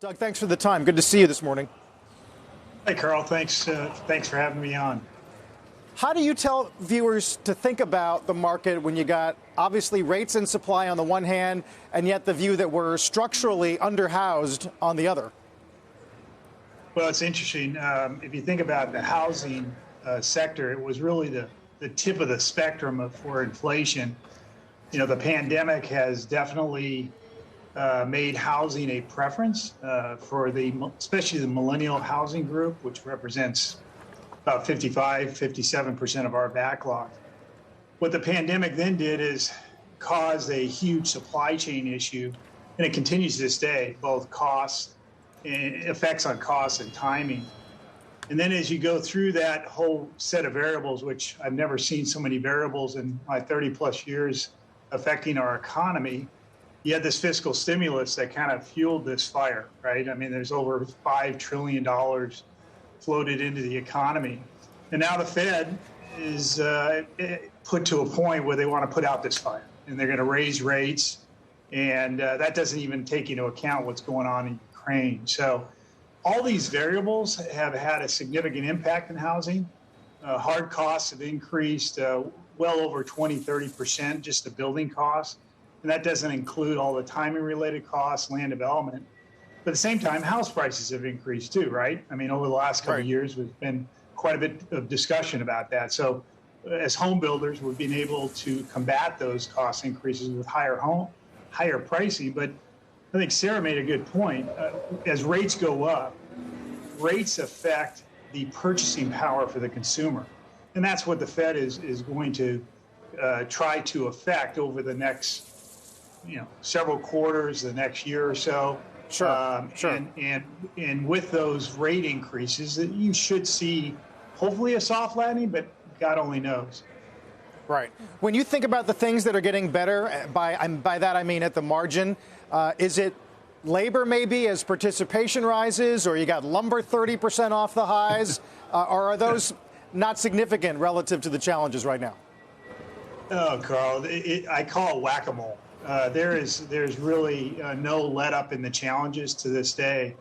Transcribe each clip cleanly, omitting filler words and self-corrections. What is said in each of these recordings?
Doug, thanks for the time. Good to see you this morning. Hey, Carl. Thanks for having me on. How do you tell viewers to think about the market when you got obviously rates and supply on the one hand, and yet the view that we're structurally underhoused on the other? Well, it's interesting. If you think about the housing sector, it was really the tip of the spectrum for inflation. You know, the pandemic has definitely made housing a preference for especially the millennial housing group, which represents about 57% of our backlog. What the pandemic then did is caused a huge supply chain issue, and it continues to this day, both costs and effects on costs and timing. And then as you go through that whole set of variables, which I've never seen so many variables in my 30 plus years affecting our economy, you had this fiscal stimulus that kind of fueled this fire, right? I mean, there's over $5 trillion floated into the economy. And now the Fed is put to a point where they want to put out this fire, and they're going to raise rates. And that doesn't even take into account what's going on in Ukraine. So all these variables have had a significant impact in housing. Hard costs have increased well over 20-30%, just the building costs. And that doesn't include all the timing-related costs, land development. But at the same time, house prices have increased too, right? I mean, over the last couple of years, there's been quite a bit of discussion about that. So as home builders, we've been able to combat those cost increases with higher pricing. But I think Sarah made a good point. As rates go up, rates affect the purchasing power for the consumer. And that's what the Fed is going to try to affect over the next several quarters, the next year or so. Sure. And with those rate increases, that you should see hopefully a soft landing, but God only knows. Right. When you think about the things that are getting better, by that I mean at the margin, is it labor maybe as participation rises, or you got lumber 30% off the highs, or are those not significant relative to the challenges right now? Oh, Carl, I call it whack-a-mole. There's really no let up in the challenges to this day.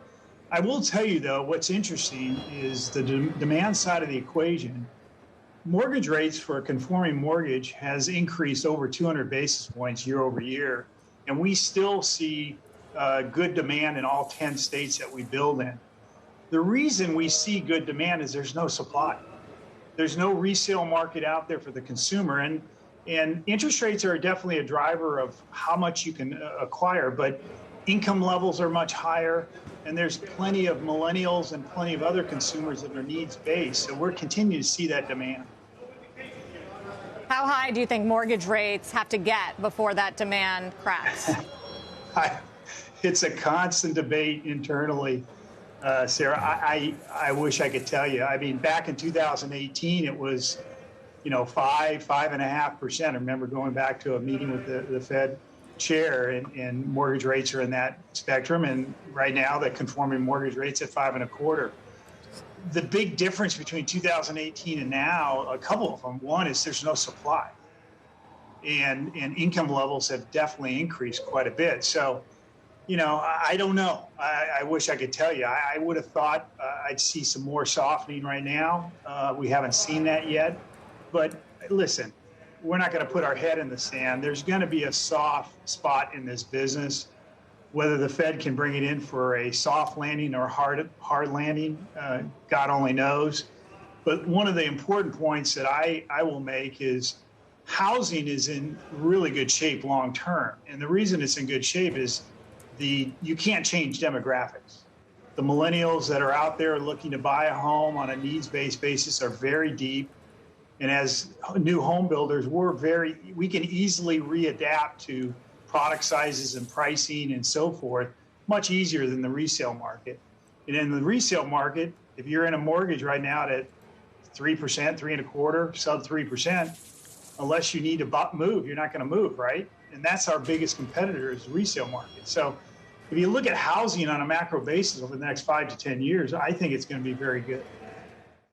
I will tell you, though, what's interesting is the demand side of the equation. Mortgage rates for a conforming mortgage has increased over 200 basis points year over year, and we still see good demand in all 10 states that we build in. The reason we see good demand is there's no supply. There's no resale market out there for the consumer, and interest rates are definitely a driver of how much you can acquire, but income levels are much higher, and there's plenty of millennials and plenty of other consumers that are needs-based, so we're continuing to see that demand. How high do you think mortgage rates have to get before that demand cracks? It's a constant debate internally, Sarah. I wish I could tell you. I mean, back in 2018, it was 5.5%. I remember going back to a meeting with the Fed chair, and mortgage rates are in that spectrum. And right now, the conforming mortgage rate's at 5.25%. The big difference between 2018 and now, a couple of them. One is there's no supply, and income levels have definitely increased quite a bit. So, I don't know. I wish I could tell you. I would have thought I'd see some more softening right now. We haven't seen that yet. But listen, we're not going to put our head in the sand. There's going to be a soft spot in this business. Whether the Fed can bring it in for a soft landing or hard landing, God only knows. But one of the important points that I will make is housing is in really good shape long term. And the reason it's in good shape is you can't change demographics. The millennials that are out there looking to buy a home on a needs-based basis are very deep. And as new home builders, we can easily readapt to product sizes and pricing and so forth, much easier than the resale market. And in the resale market, if you're in a mortgage right now at 3%, 3.25%, sub 3%, unless you need to move, you're not going to move, right? And that's our biggest competitor is the resale market. So if you look at housing on a macro basis over the next 5 to 10 years, I think it's going to be very good.